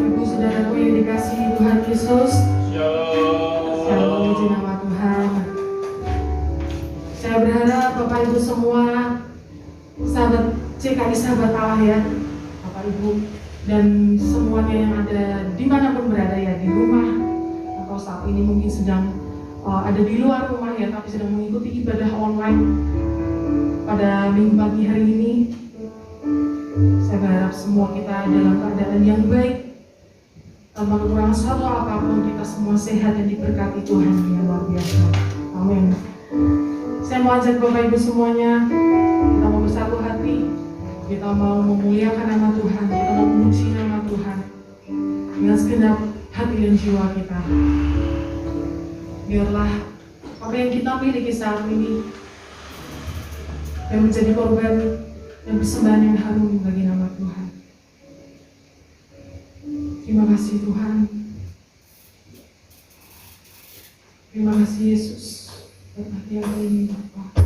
Ibu saudaraku yang dikasihi Tuhan Yesus. Saya memuji nama Tuhan. Saya berharap Bapak Ibu semua, sahabat CKI, sahabat Allah ya, Bapak Ibu dan semuanya yang ada dimanapun berada ya, di rumah atau saat ini mungkin sedang ada di luar rumah ya, tapi sedang mengikuti ibadah online pada minggu pagi hari ini. Saya berharap semua kita dalam keadaan yang baik, tanpa kekurangan satu apapun. Kita semua sehat dan diberkati Tuhan yang luar biasa. Amin. Saya mau ajak Bapak Ibu semuanya, kita mau bersatu hati, kita mau memuliakan nama Tuhan, kita mau memuji nama Tuhan dengan segenap hati dan jiwa kita. Biarlah apa yang kita miliki saat ini yang menjadi korban dan persembahan yang harum bagi nama Tuhan. Terima kasih Tuhan. Terima kasih Yesus. Buat hati yang ini Bapak.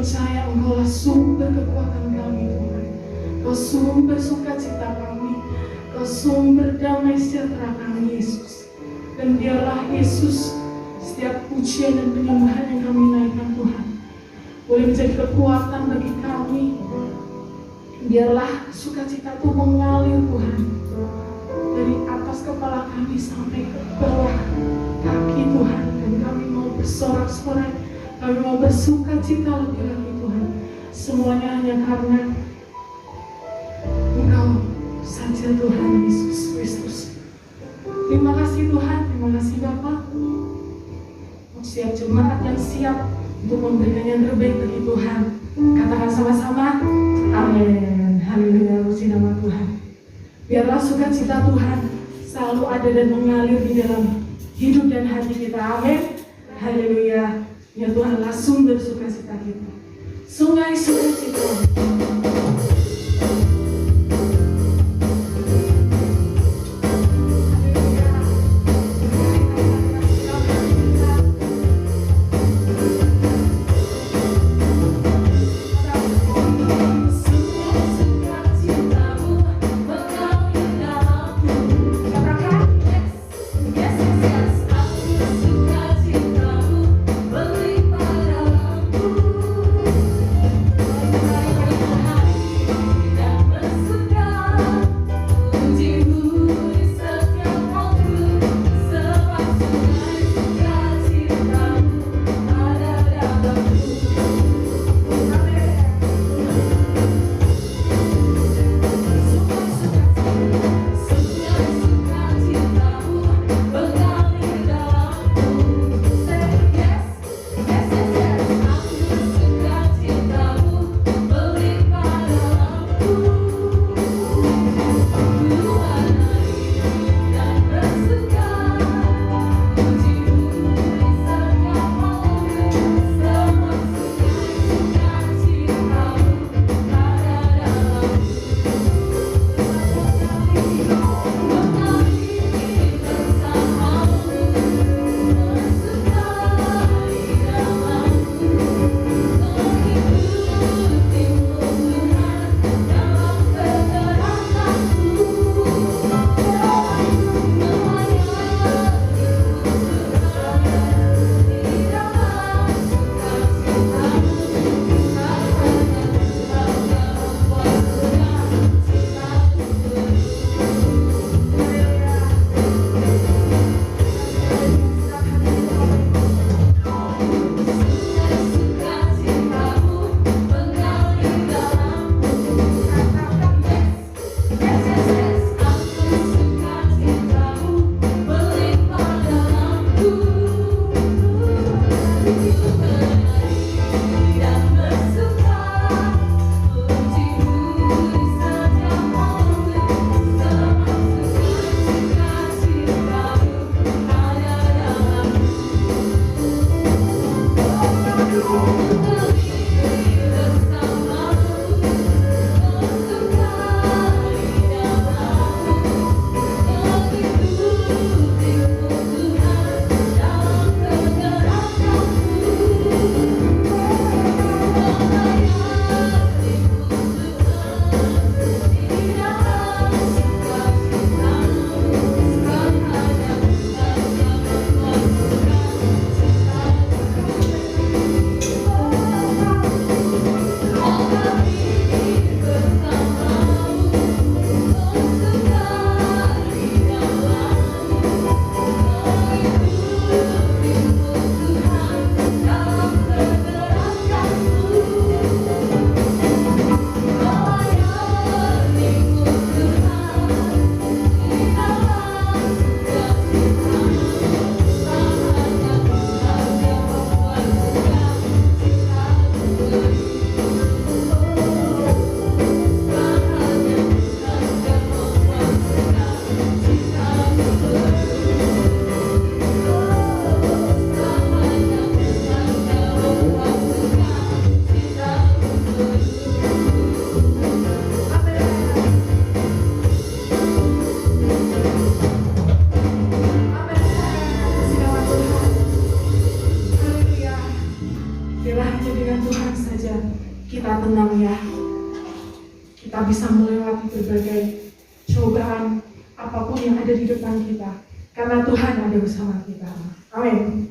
percaya Engkaulah sumber kekuatan kami Tuhan. Kau sumber sukacita kami, Kau sumber damai sejahtera kami Yesus. Dan biarlah Yesus setiap pujian dan penyembahan yang kami naikkan Tuhan boleh menjadi kekuatan bagi kami. Biarlah sukacita itu mengalir Tuhan dari atas kepala kami sampai ke bawah kaki Tuhan. Dan kami mau bersorak-sorai, kami mau bersukacita lebih lagi Tuhan. Semuanya hanya karena Engkau saja Tuhan Yesus Kristus. Terima kasih Tuhan, terima kasih Bapa. Setiap jemaat yang siap untuk memberikan yang terbaik bagi Tuhan, katakan sama-sama, amin. Haleluya, puji nama Tuhan. Biarlah sukacita Tuhan selalu ada dan mengalir di dalam hidup dan hati kita, amin. Haleluya, ya Tuhanlah sumber sukacita kita, sungai sukacita. berbagai cobaan apapun yang ada di depan kita, karena Tuhan ada bersama kita. Amin.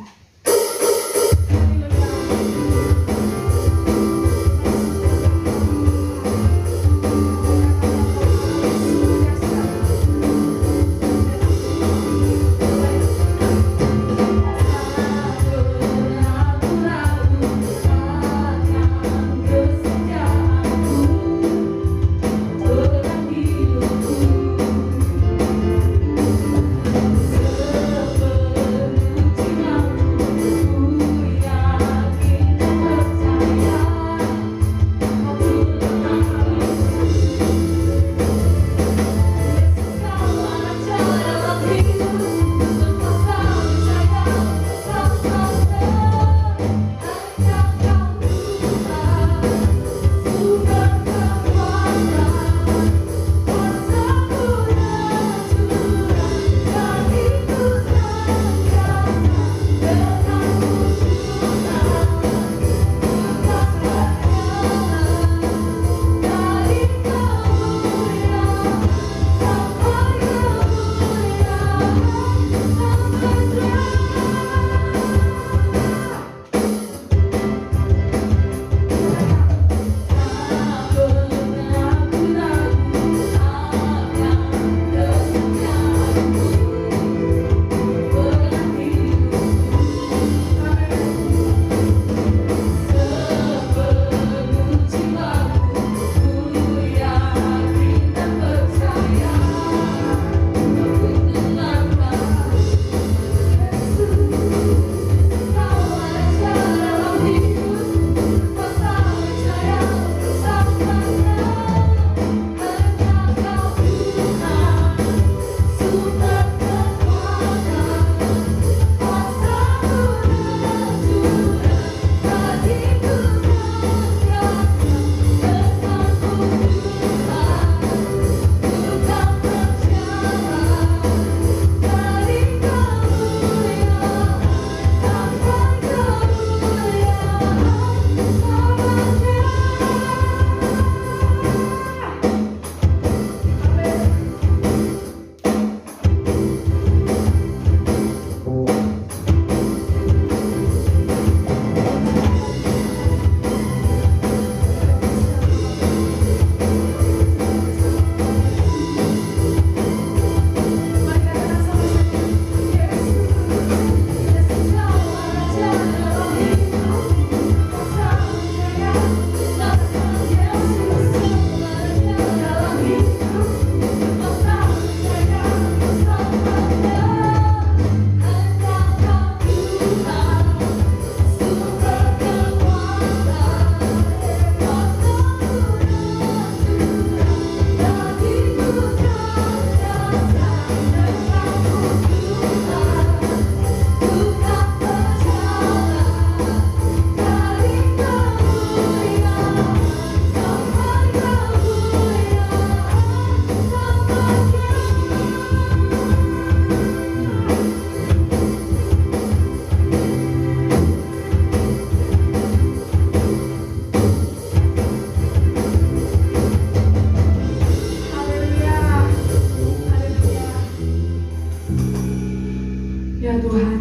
Ya Tuhan,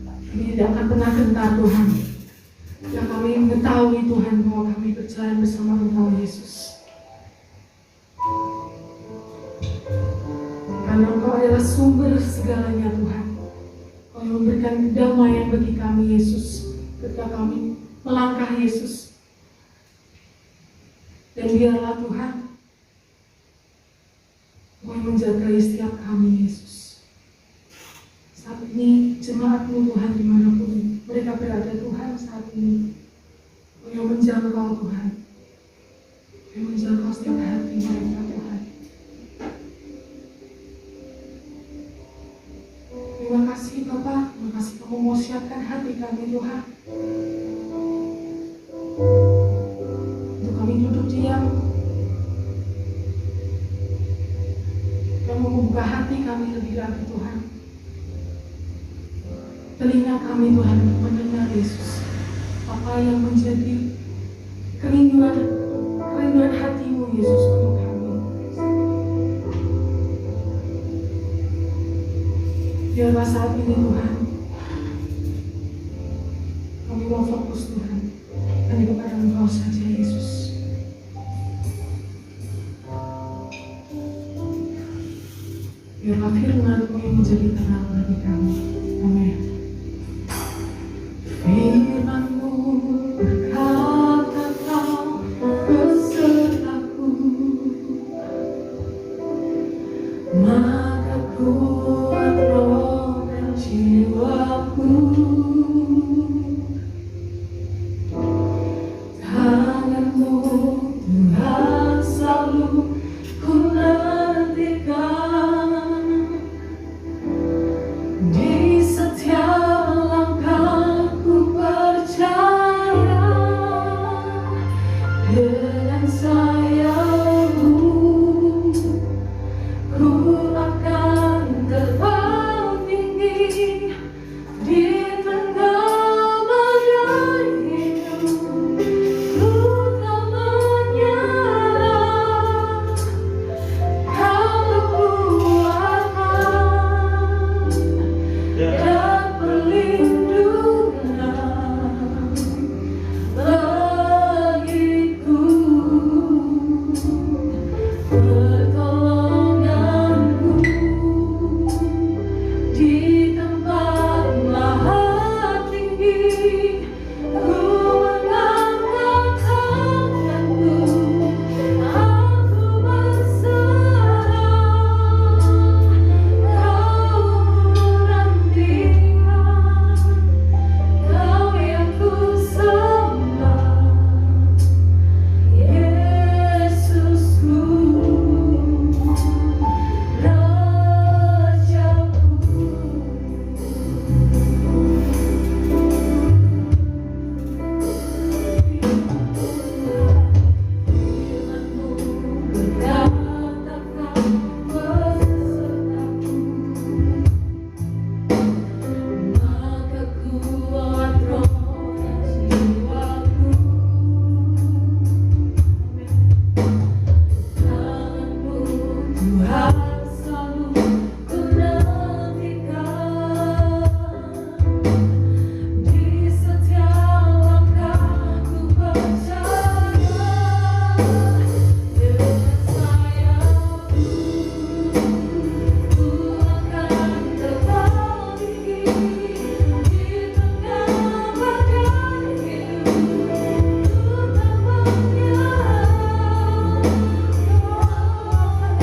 kami tidak akan pernah gentar Tuhan. Ya kami mengetahui Tuhan bahwa kami berjalan bersama Engkau Yesus. Karena Engkau adalah sumber segalanya Tuhan. Kau yang memberikan kedamaian bagi kami Yesus ketika kami melangkah Yesus. Dan biarlah Tuhan, Kau yang menjagai setiap kami Yesus. Saat ini jemaat-Mu Tuhan dimanapun mereka berada Tuhan saat ini, Kau yang menjangkau Tuhan, Kau yang menjangkau setiap hati mereka Tuhan. Terima kasih Bapak, terima kasih Kamu mau siapkan hati kami Tuhan untuk kami duduk diam. Kamu membuka hati kami lebih lagi Tuhan, telinga kami Tuhan untuk mendengar Yesus, apa yang menjadi kerinduan hati-Mu Yesus untuk kami. Biarlah saat ini Tuhan, kami mau fokus Tuhan hanya kepada Engkau saja Yesus. Biarlah firman-Mu yang menjadi terang bagi kami. Amin. Firman-Mu berkata Kau besertaku, maka kuat roh dan jiwaku. Tangan-Mu Tuhan selalu ku nantikan, di setiap langkahku percaya, dengan sayap-Mu ku akan terbang tinggi di tengah badai hidup. Ku tak menyerah, Kau kekuatan dan perlindungan bagiku, pertolonganku di tempat maha tinggi. Ku mengangkat tanganku, aku berserah. Kau nantikan, Kau yang ku sembah, Yesusku, Rajaku. Firman-Mu berkata Kau besertaku, maka kuat roh dan jiwaku. Tangan-Mu Tuhan selalu ku nantikan, di setiap langkahku percaya, dengan sayap-Mu ku akan terbang tinggi di tengah badai hidup. Ku tak menyerah, Kau akan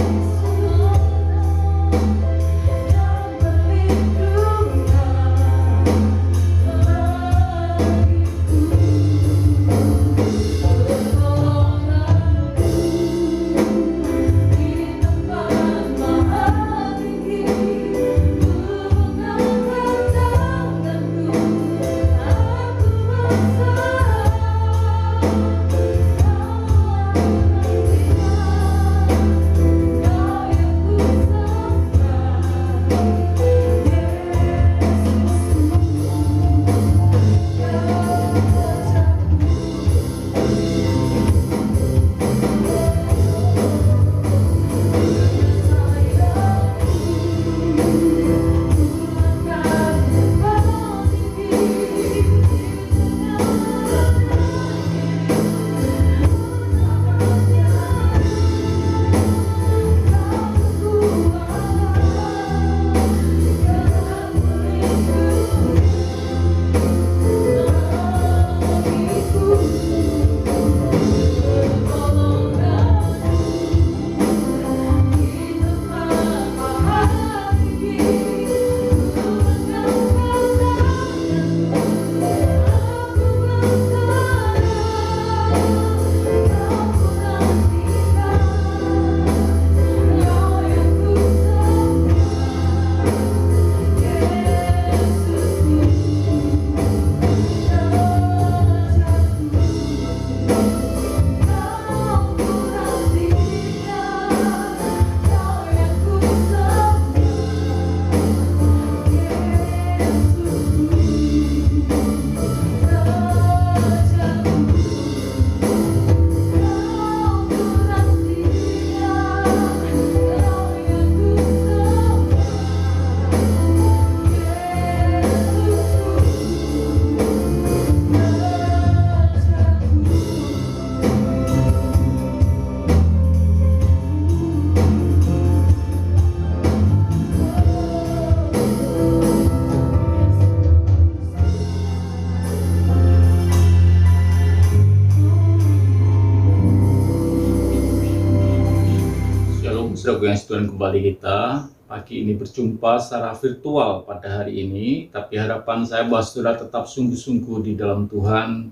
Saudara yang Tuhan, kembali kita pagi ini berjumpa secara virtual pada hari ini, tapi harapan saya bahwa saudara tetap sungguh-sungguh di dalam Tuhan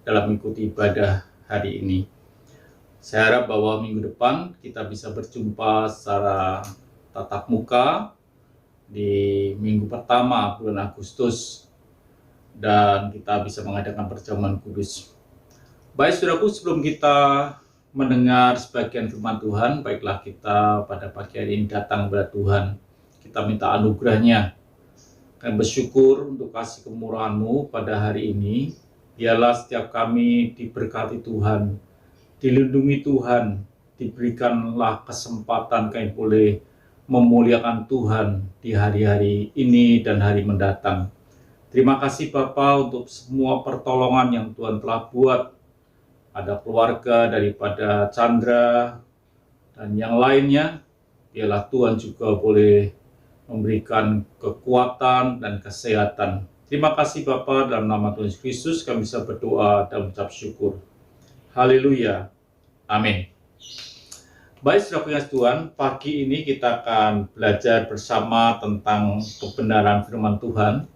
dalam mengikuti ibadah hari ini. Saya harap bahwa minggu depan kita bisa berjumpa secara tatap muka di minggu pertama bulan Agustus dan kita bisa mengadakan perjamuan kudus. Baik saudaraku, sebelum kita mendengar sebagian firman Tuhan, baiklah kita pada pagi hari ini datang kepada Tuhan. Kita minta anugerahnya dan bersyukur untuk kasih kemurahan-Mu pada hari ini. Biarlah setiap kami diberkati Tuhan, dilindungi Tuhan, diberikanlah kesempatan kami boleh memuliakan Tuhan di hari-hari ini dan hari mendatang. Terima kasih Bapa untuk semua pertolongan yang Tuhan telah buat. Ada keluarga daripada Chandra dan yang lainnya, biarlah Tuhan juga boleh memberikan kekuatan dan kesehatan. Terima kasih Bapa, dalam nama Tuhan Yesus Kristus kami bisa berdoa dan mengucap syukur. Haleluya. Amin. Baik saudara Tuhan, pagi ini kita akan belajar bersama tentang kebenaran firman Tuhan.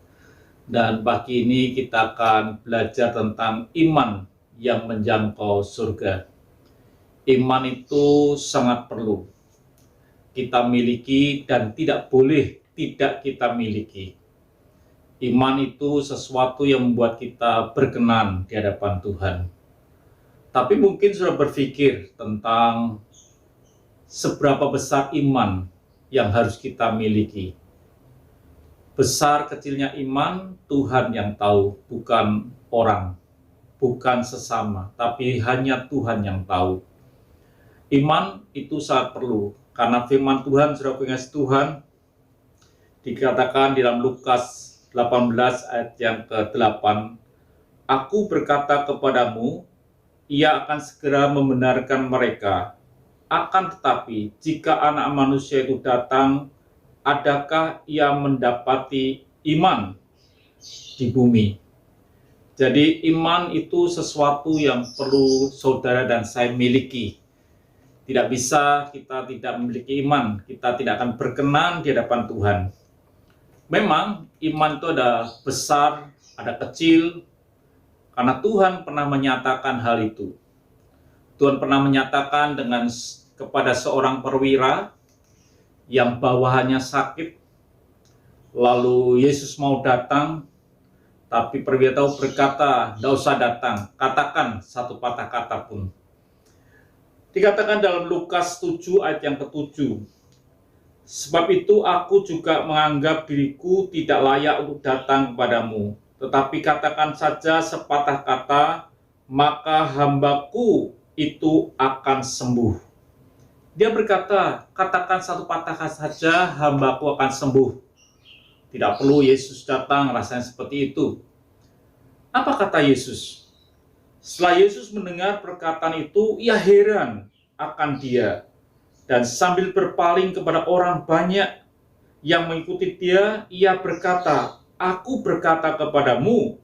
Dan pagi ini kita akan belajar tentang iman yang menjangkau surga. Iman itu sangat perlu kita miliki dan tidak boleh tidak kita miliki. Iman itu sesuatu yang membuat kita berkenan di hadapan Tuhan. Tapi mungkin sudah berpikir tentang seberapa besar iman yang harus kita miliki. Besar kecilnya iman Tuhan yang tahu, bukan orang. Bukan sesama, tapi hanya Tuhan yang tahu. Iman itu sangat perlu, karena firman Tuhan, saudara pengasih Tuhan, dikatakan di dalam Lukas 18 ayat yang ke-8, Aku berkata kepadamu, ia akan segera membenarkan mereka. Akan tetapi, jika anak manusia itu datang, adakah ia mendapati iman di bumi? Jadi iman itu sesuatu yang perlu saudara dan saya miliki. Tidak bisa kita tidak memiliki iman, kita tidak akan berkenan di hadapan Tuhan. Memang iman itu ada besar, ada kecil, karena Tuhan pernah menyatakan hal itu. Tuhan pernah menyatakan kepada seorang perwira yang bawahannya sakit, lalu Yesus mau datang, tapi perwira itu berkata, tidak usah datang, katakan satu patah kata pun. Dikatakan dalam Lukas 7 ayat yang ke-7, sebab itu aku juga menganggap diriku tidak layak untuk datang kepadamu, tetapi katakan saja sepatah kata, maka hambaku itu akan sembuh. Dia berkata, katakan satu patah kata saja, hambaku akan sembuh. Tidak perlu Yesus datang, rasanya seperti itu. Apa kata Yesus? Setelah Yesus mendengar perkataan itu, ia heran akan dia. Dan sambil berpaling kepada orang banyak yang mengikuti dia, ia berkata, Aku berkata kepadamu,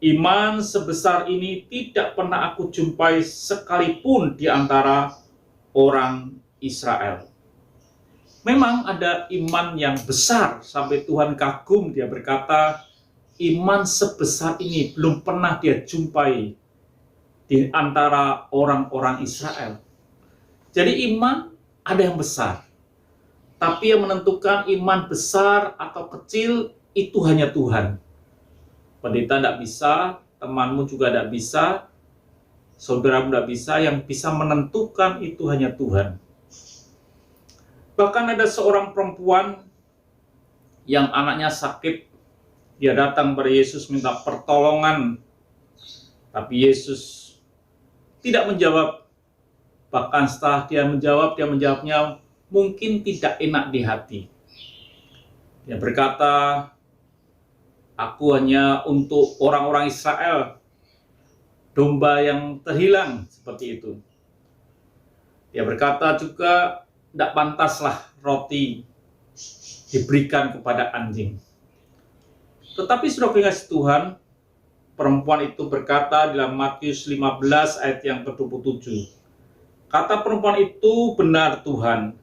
iman sebesar ini tidak pernah aku jumpai sekalipun di antara orang Israel. Memang ada iman yang besar sampai Tuhan kagum. Dia berkata, iman sebesar ini belum pernah dia jumpai di antara orang-orang Israel. Jadi iman ada yang besar. Tapi yang menentukan iman besar atau kecil itu hanya Tuhan. Pendeta tidak bisa, temanmu juga tidak bisa, saudaramu tidak bisa, yang bisa menentukan itu hanya Tuhan. Bahkan ada seorang perempuan yang anaknya sakit, dia datang kepada Yesus minta pertolongan, tapi Yesus tidak menjawab. Bahkan setelah dia menjawabnya mungkin tidak enak di hati. Dia berkata, aku hanya untuk orang-orang Israel, domba yang terhilang, seperti itu. Dia berkata juga, tidak pantaslah roti diberikan kepada anjing. Tetapi sudah kasih Tuhan, perempuan itu berkata dalam Matius 15 ayat yang ke-27. Kata perempuan itu, benar Tuhan,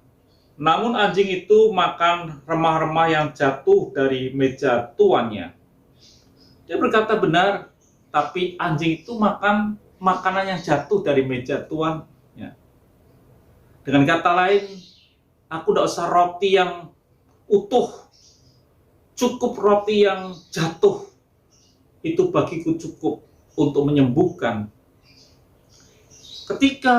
Namun anjing itu makan remah-remah yang jatuh dari meja tuannya. Dia berkata, benar, tapi anjing itu makan makanan yang jatuh dari meja tuannya. Dengan kata lain, aku tidak usah roti yang utuh, cukup roti yang jatuh. Itu bagiku cukup untuk menyembuhkan. Ketika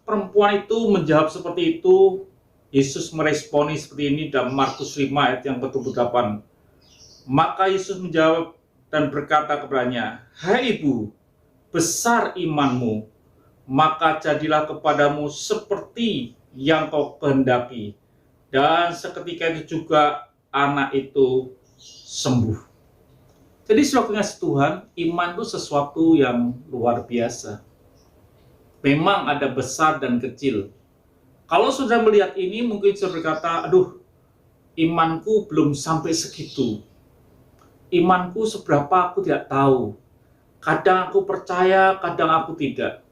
perempuan itu menjawab seperti itu, Yesus meresponi seperti ini dalam Markus 5 ayat yang ke-28. Maka Yesus menjawab dan berkata kepadanya, hai ibu, besar imanmu, maka jadilah kepadamu seperti yang kau kehendaki. Dan seketika itu juga anak itu sembuh. Jadi saudara kasih Tuhan, iman itu sesuatu yang luar biasa. Memang ada besar dan kecil. Kalau sudah melihat ini, mungkin sudah berkata, aduh, imanku belum sampai segitu. Imanku seberapa aku tidak tahu. Kadang aku percaya, kadang aku tidak.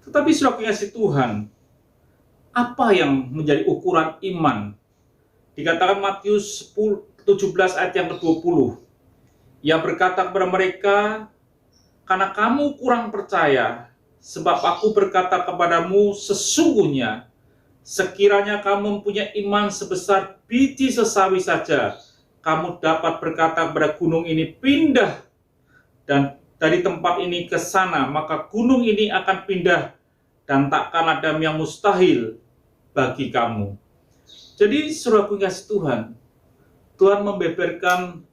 Tetapi saudara kasih Tuhan, apa yang menjadi ukuran iman? Dikatakan Matius 17 ayat yang ke-20. Ia berkata kepada mereka, karena kamu kurang percaya, sebab aku berkata kepadamu sesungguhnya, sekiranya kamu mempunyai iman sebesar biji sesawi saja, kamu dapat berkata kepada gunung ini, pindah dan dari tempat ini ke sana, maka gunung ini akan pindah dan takkan ada yang mustahil bagi kamu. Jadi saudaraku kasih Tuhan, Tuhan membeberkan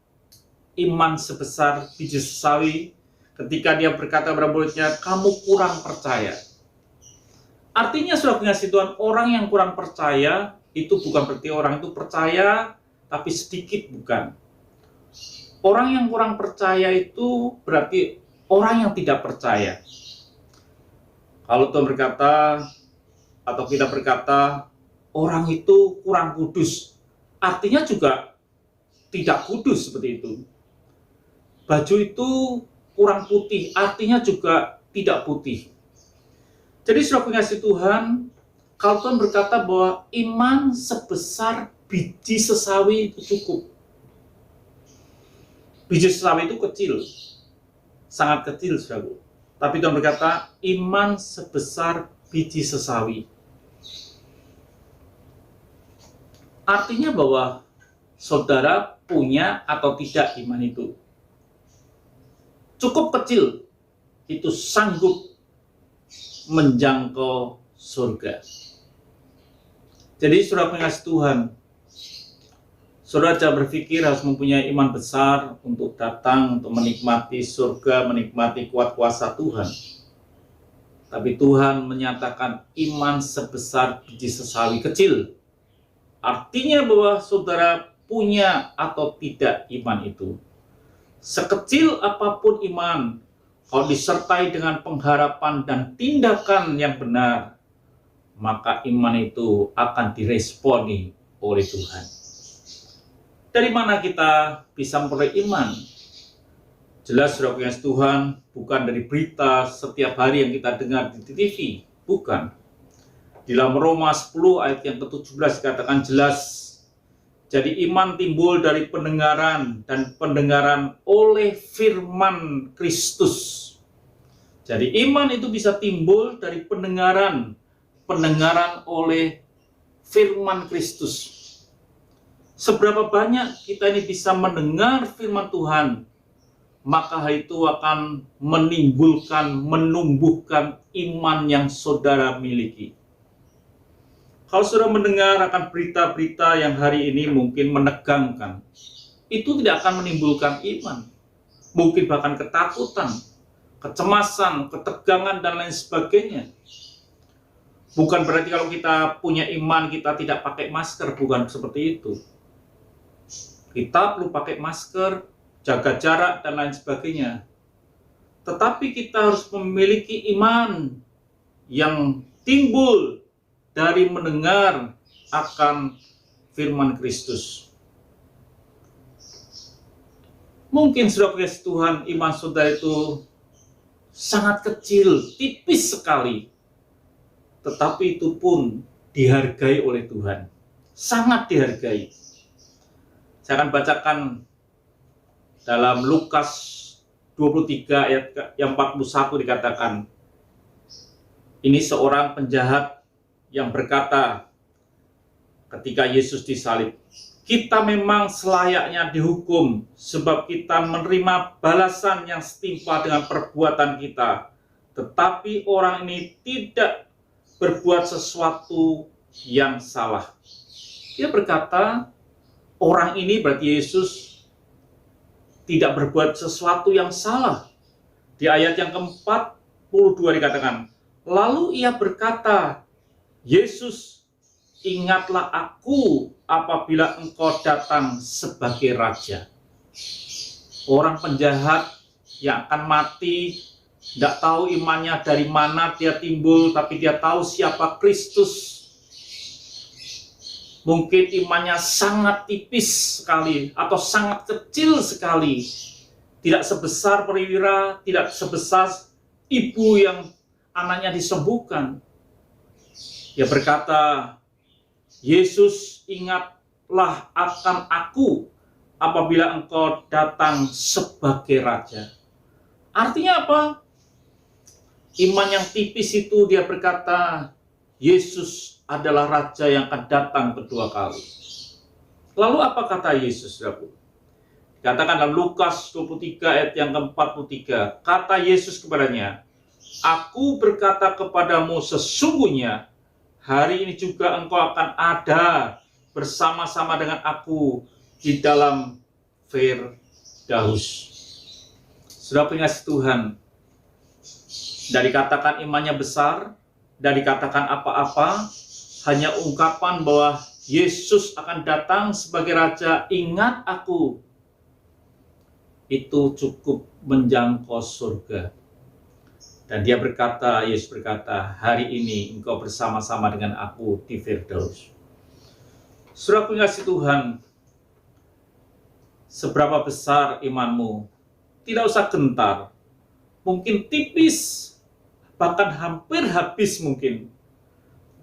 iman sebesar biji sesawi ketika dia berkata kepada muridnya, kamu kurang percaya. Artinya saudaraku kasih Tuhan, orang yang kurang percaya itu bukan berarti orang itu percaya tapi sedikit, bukan. Orang yang kurang percaya itu berarti orang yang tidak percaya. Kalau Tuhan berkata atau kita berkata orang itu kurang kudus, artinya juga tidak kudus seperti itu. Baju itu kurang putih, artinya juga tidak putih. Jadi saudara kasih Tuhan, kalau Tuhan berkata bahwa iman sebesar biji sesawi itu cukup. Biji sesawi itu kecil, sangat kecil saudara. Tapi Tuhan berkata iman sebesar biji sesawi. Artinya bahwa saudara punya atau tidak iman itu. Cukup kecil, itu sanggup menjangkau surga. Jadi saudara pengasih Tuhan, saudara jangan berpikir harus mempunyai iman besar untuk datang, untuk menikmati surga, menikmati kuat kuasa Tuhan. Tapi Tuhan menyatakan iman sebesar biji sesawi kecil. Artinya bahwa saudara punya atau tidak iman itu. Sekecil apapun iman, kalau disertai dengan pengharapan dan tindakan yang benar, maka iman itu akan diresponi oleh Tuhan. Dari mana kita bisa memperoleh iman? Jelas saudara kasih Tuhan, bukan dari berita setiap hari yang kita dengar di TV, bukan. Di dalam Roma 10 ayat yang ke-17 dikatakan jelas, jadi iman timbul dari pendengaran dan pendengaran oleh firman Kristus. Jadi iman itu bisa timbul dari pendengaran oleh firman Kristus. Seberapa banyak kita ini bisa mendengar firman Tuhan, maka hal itu akan menimbulkan, menumbuhkan iman yang saudara miliki. Kalau saudara mendengar akan berita-berita yang hari ini mungkin menegangkan, itu tidak akan menimbulkan iman. Mungkin bahkan ketakutan, kecemasan, ketegangan, dan lain sebagainya. Bukan berarti kalau kita punya iman, kita tidak pakai masker, bukan seperti itu. Kita perlu pakai masker, jaga jarak, dan lain sebagainya. Tetapi kita harus memiliki iman yang timbul dari mendengar akan firman Kristus. Mungkin saudara kasih Tuhan, iman saudara itu sangat kecil, tipis sekali. Tetapi itu pun dihargai oleh Tuhan. sangat dihargai. Saya akan bacakan dalam Lukas 23 ayat yang 41 dikatakan, ini seorang penjahat yang berkata ketika Yesus disalib, kita memang selayaknya dihukum sebab kita menerima balasan yang setimpal dengan perbuatan kita. Tetapi orang ini tidak berbuat sesuatu yang salah. Dia berkata, orang ini berarti Yesus tidak berbuat sesuatu yang salah. Di ayat yang ke-42 dikatakan, lalu ia berkata, Yesus, ingatlah aku apabila engkau datang sebagai raja. Orang penjahat yang akan mati, tidak tahu imannya dari mana dia timbul, tapi dia tahu siapa Kristus. Mungkin imannya sangat tipis sekali atau sangat kecil sekali. Tidak sebesar perwira, tidak sebesar ibu yang anaknya disembuhkan. Dia berkata, Yesus, ingatlah akan aku apabila engkau datang sebagai raja. Artinya apa? Iman yang tipis itu dia berkata, Yesus adalah raja yang akan datang kedua kali. Lalu apa kata Yesus, saudaraku? Katakan dalam Lukas 23 ayat yang ke-43. Kata Yesus kepadanya, aku berkata kepadamu sesungguhnya, hari ini juga engkau akan ada bersama-sama dengan aku di dalam Firdaus. Sudah pengasih Tuhan, dari katakan imannya besar, dari katakan apa-apa, hanya ungkapan bahwa Yesus akan datang sebagai raja, ingat aku, itu cukup menjangkau surga. Dan dia berkata, Yesus berkata, hari ini engkau bersama-sama dengan aku di Firdaus. Saudara pengasih Tuhan, seberapa besar imanmu, tidak usah gentar, mungkin tipis, bahkan hampir habis mungkin.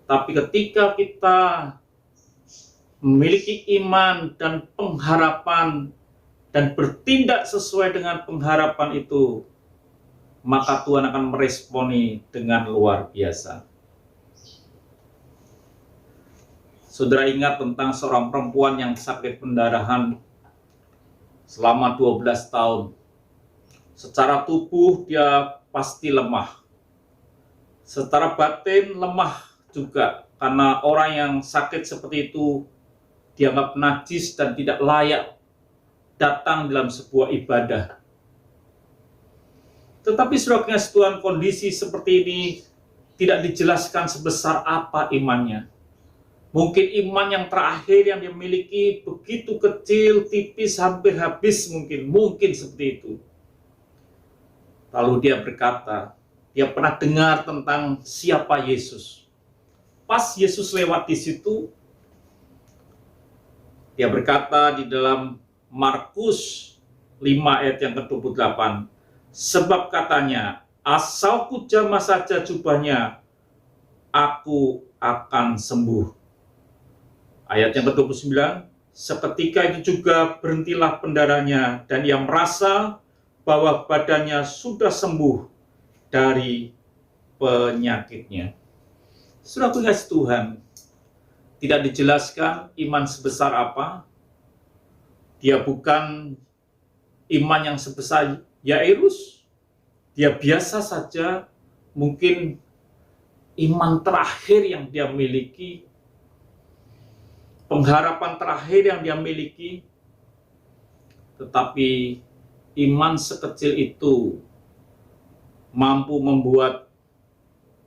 Tapi ketika kita memiliki iman dan pengharapan dan bertindak sesuai dengan pengharapan itu, maka Tuhan akan meresponi dengan luar biasa. Saudara ingat tentang seorang perempuan yang sakit pendarahan selama 12 tahun. Secara tubuh dia pasti lemah. Secara batin lemah juga, karena orang yang sakit seperti itu dianggap najis dan tidak layak datang dalam sebuah ibadah. Tetapi saudara Tuhan, kondisi seperti ini tidak dijelaskan sebesar apa imannya. Mungkin iman yang terakhir yang dia miliki begitu kecil, tipis, hampir habis mungkin seperti itu. Lalu dia berkata, dia pernah dengar tentang siapa Yesus. Pas Yesus lewat di situ, dia berkata di dalam Markus 5 ayat yang ke-28, sebab katanya, asal ku jamah saja jubahnya, aku akan sembuh. Ayat yang ke-29, seketika itu juga berhentilah pendaranya, dan ia merasa bahwa badannya sudah sembuh dari penyakitnya. Saudara pengasih Tuhan, tidak dijelaskan iman sebesar apa. Dia bukan iman yang sebesar Yairus. Dia biasa saja, mungkin iman terakhir yang dia miliki, pengharapan terakhir yang dia miliki, tetapi iman sekecil itu mampu membuat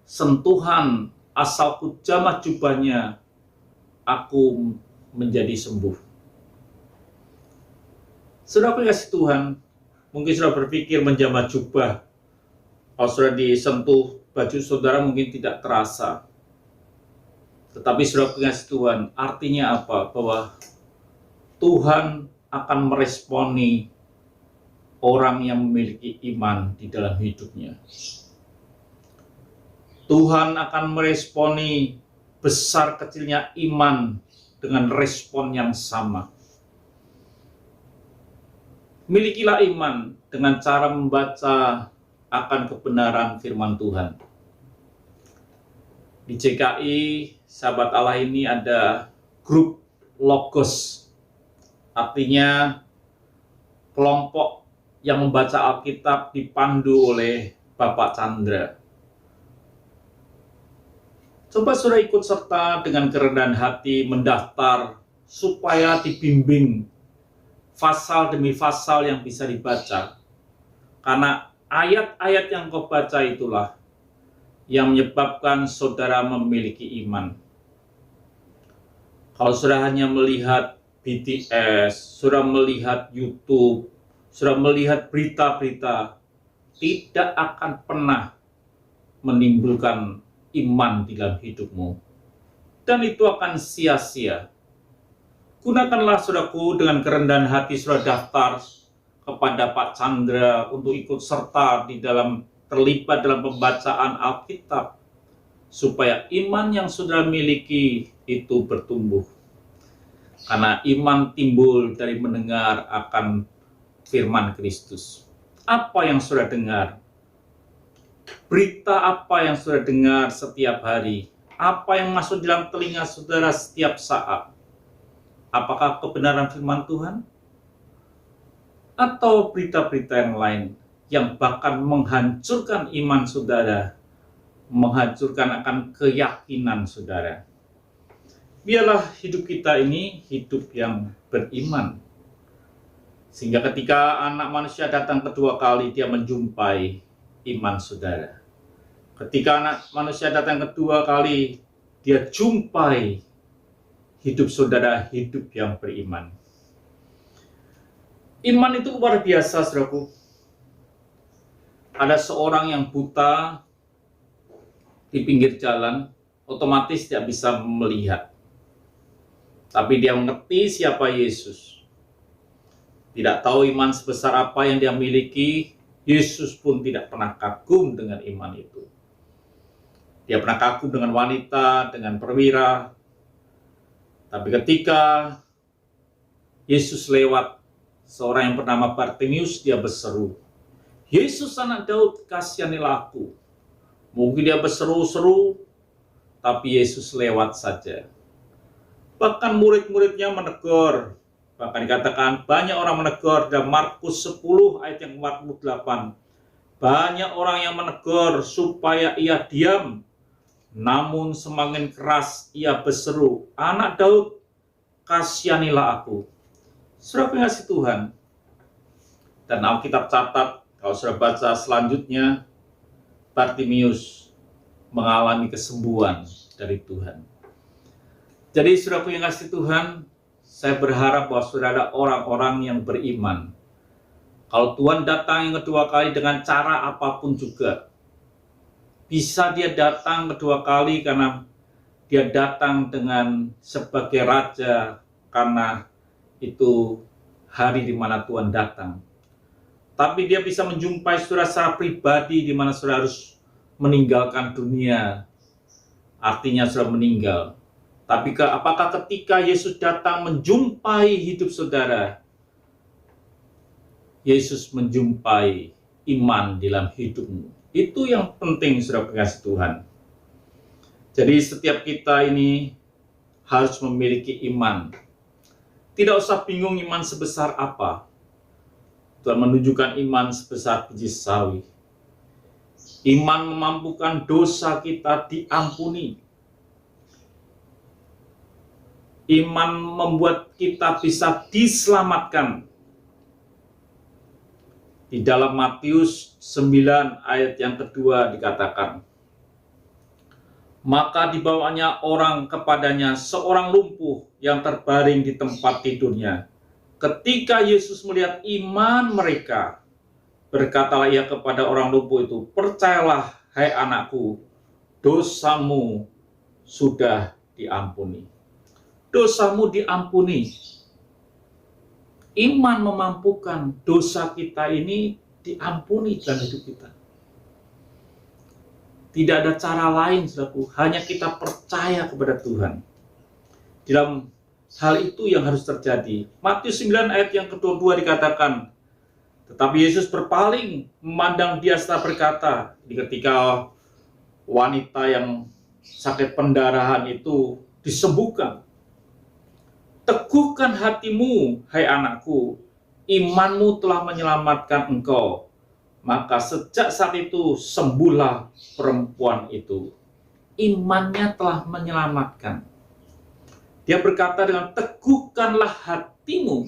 sentuhan asal ku jamah jubahnya, aku menjadi sembuh. Saudara pengasih Tuhan, mungkin saudara berpikir menjamah jubah, kalau saudara disentuh baju saudara mungkin tidak terasa. Tetapi saudara pengasih Tuhan, artinya apa? Bahwa Tuhan akan meresponi orang yang memiliki iman di dalam hidupnya. Tuhan akan meresponi besar kecilnya iman dengan respon yang sama. Milikilah iman dengan cara membaca akan kebenaran firman Tuhan. Di JKI, sahabat Allah ini ada grup Logos, artinya kelompok yang membaca Alkitab dipandu oleh Bapak Chandra. Coba saudara ikut serta dengan kerendahan hati mendaftar supaya dibimbing pasal demi pasal yang bisa dibaca. Karena ayat-ayat yang kau baca itulah yang menyebabkan saudara memiliki iman. Kalau saudara hanya melihat BTS, saudara melihat YouTube, saudara melihat berita-berita, tidak akan pernah menimbulkan iman di dalam hidupmu. Dan itu akan sia-sia. Gunakanlah saudaraku dengan kerendahan hati saudara daftar kepada Pak Chandra untuk ikut serta di dalam terlibat dalam pembacaan Alkitab supaya iman yang saudara miliki itu bertumbuh. Karena iman timbul dari mendengar akan firman Kristus. Apa yang saudara dengar? Berita apa yang saudara dengar setiap hari? Apa yang masuk dalam telinga saudara setiap saat? Apakah kebenaran firman Tuhan? Atau berita-berita yang lain yang bahkan menghancurkan iman saudara, menghancurkan akan keyakinan saudara? Biarlah hidup kita ini hidup yang beriman. Sehingga ketika anak manusia datang kedua kali, dia menjumpai iman saudara. Ketika anak manusia datang kedua kali, dia jumpai hidup saudara, hidup yang beriman. Iman itu luar biasa, saudaraku. Ada seorang yang buta di pinggir jalan, otomatis tidak bisa melihat. Tapi dia mengerti siapa Yesus. Tidak tahu iman sebesar apa yang dia miliki, Yesus pun tidak pernah kagum dengan iman itu. Dia pernah kagum dengan wanita, dengan perwira. Tapi ketika Yesus lewat, seorang yang bernama Bartimius, dia berseru, "Yesus anak Daud, kasihanilah aku." Mungkin dia berseru-seru, tapi Yesus lewat saja. Bahkan murid-muridnya menegur. Bahkan dikatakan banyak orang menegur dalam Markus 10 ayat yang 48. Banyak orang yang menegur supaya ia diam. Namun semakin keras ia berseru, "Anak Daud, kasihanilah aku." Saudara pengasih Tuhan. Dan Alkitab catat, kalau saudara baca selanjutnya, Bartimius mengalami kesembuhan dari Tuhan. Jadi saudara pengasih Tuhan, saya berharap bahwa saudara ada orang-orang yang beriman. Kalau Tuhan datang yang kedua kali dengan cara apapun juga, bisa dia datang kedua kali karena dia datang dengan sebagai raja, karena itu hari di mana Tuhan datang. Tapi dia bisa menjumpai saudara secara pribadi di mana saudara harus meninggalkan dunia. Artinya saudara meninggal. Tapi apakah ketika Yesus datang menjumpai hidup saudara, Yesus menjumpai iman dalam hidupmu? Itu yang penting, saudara pengasih Tuhan. Jadi setiap kita ini harus memiliki iman. Tidak usah bingung iman sebesar apa. Tuhan menunjukkan iman sebesar biji sawi. Iman memampukan dosa kita diampuni. Iman membuat kita bisa diselamatkan. Di dalam Matius 9 ayat yang kedua dikatakan, "Maka dibawanya orang kepadanya seorang lumpuh yang terbaring di tempat tidurnya. Ketika Yesus melihat iman mereka, berkatalah ia kepada orang lumpuh itu, 'Percayalah, hai anakku, dosamu sudah diampuni.'" Dosamu diampuni. Iman memampukan dosa kita ini diampuni dalam hidup kita. Tidak ada cara lain, saudaraku, hanya kita percaya kepada Tuhan. Dalam hal itu yang harus terjadi. Matius 9 ayat yang kedua dikatakan, tetapi Yesus berpaling, memandang dia serta berkata, ketika wanita yang sakit pendarahan itu disembuhkan, teguhkan hatimu, hai anakku, imanmu telah menyelamatkan engkau. Maka sejak saat itu sembuhlah perempuan itu. Imannya telah menyelamatkan. Dia berkata dengan teguhkanlah hatimu.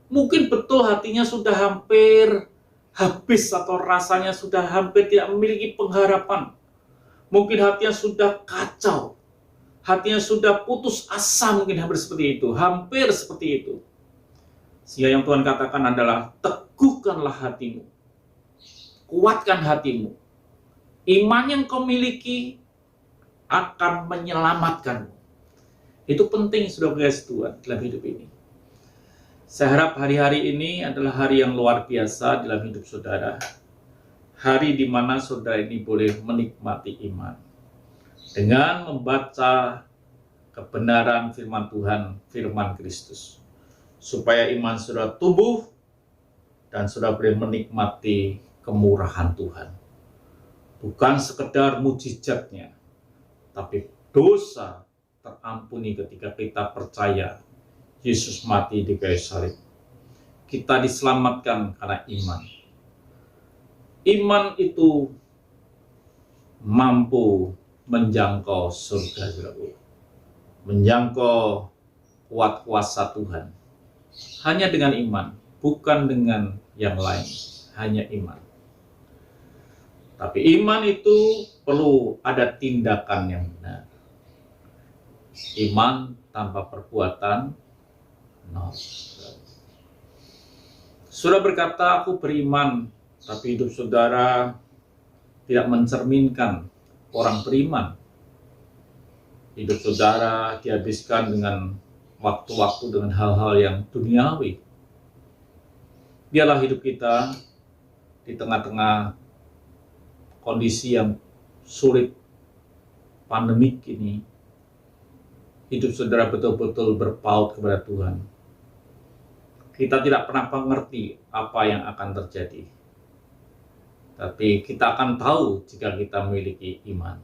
Mungkin betul hatinya sudah hampir habis atau rasanya sudah hampir tidak memiliki pengharapan. Mungkin hatinya sudah kacau. Hatinya sudah putus asa, mungkin hampir seperti itu. Hampir seperti itu. Sehingga yang Tuhan katakan adalah teguhkanlah hatimu. Kuatkan hatimu. Iman yang kau miliki akan menyelamatkanmu. Itu penting, saudara Tuhan, dalam hidup ini. Saya harap hari-hari ini adalah hari yang luar biasa dalam hidup saudara. Hari di mana saudara ini boleh menikmati iman. Dengan membaca kebenaran firman Tuhan, firman Kristus. Supaya iman saudara tumbuh dan saudara boleh menikmati kemurahan Tuhan. Bukan sekedar mujizatnya, tapi dosa terampuni ketika kita percaya Yesus mati di kayu salib. Kita diselamatkan karena iman. Iman itu mampu menjangkau surga, menjangkau kuat kuasa Tuhan. Hanya dengan iman, bukan dengan yang lain, hanya iman. Tapi iman itu perlu ada tindakan yang benar. Iman tanpa perbuatan, nol. Saudara berkata, aku beriman, tapi hidup saudara tidak mencerminkan orang beriman. Hidup saudara dihabiskan dengan waktu-waktu dengan hal-hal yang duniawi. Biarlah hidup kita di tengah-tengah kondisi yang sulit, pandemik ini, hidup saudara betul-betul berpaut kepada Tuhan. Kita tidak pernah mengerti apa yang akan terjadi. Tapi kita akan tahu jika kita memiliki iman,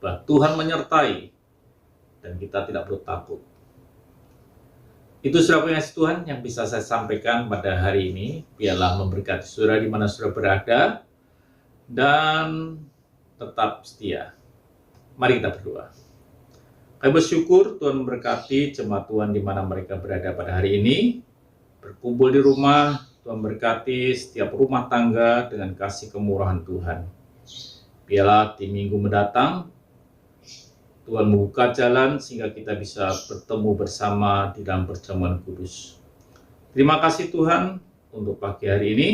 bahwa Tuhan menyertai dan kita tidak perlu takut. Itu saudara pengasih Tuhan yang bisa saya sampaikan pada hari ini. Biarlah memberkati saudara di mana saudara berada dan tetap setia. Mari kita berdoa. Kami bersyukur Tuhan memberkati jemaat Tuhan di mana mereka berada pada hari ini. Berkumpul di rumah, Tuhan berkati setiap rumah tangga dengan kasih kemurahan Tuhan. Biarlah di minggu mendatang, Tuhan membuka jalan sehingga kita bisa bertemu bersama di dalam perjamuan kudus. Terima kasih Tuhan untuk pagi hari ini,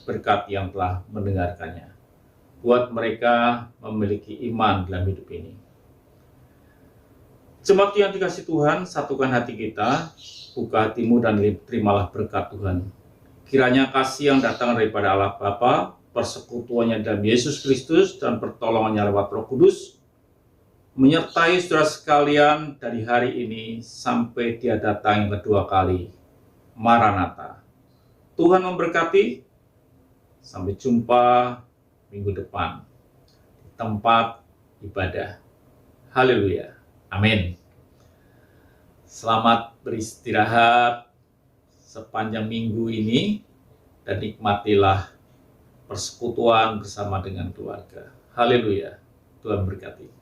berkat yang telah mendengarkannya. Buat mereka memiliki iman dalam hidup ini. Jemaat yang dikasih Tuhan, satukan hati kita, buka hatimu dan terimalah berkat Tuhan. Kiranya kasih yang datang daripada Allah Bapa, persekutuannya dalam Yesus Kristus, dan pertolongannya lewat Roh Kudus, menyertai saudara sekalian dari hari ini sampai Dia datang yang kedua kali. Maranatha. Tuhan memberkati. Sampai jumpa minggu depan di tempat ibadah. Haleluya. Amin. Selamat beristirahat sepanjang minggu ini dan nikmatilah persekutuan bersama dengan keluarga. Haleluya. Tuhan berkati.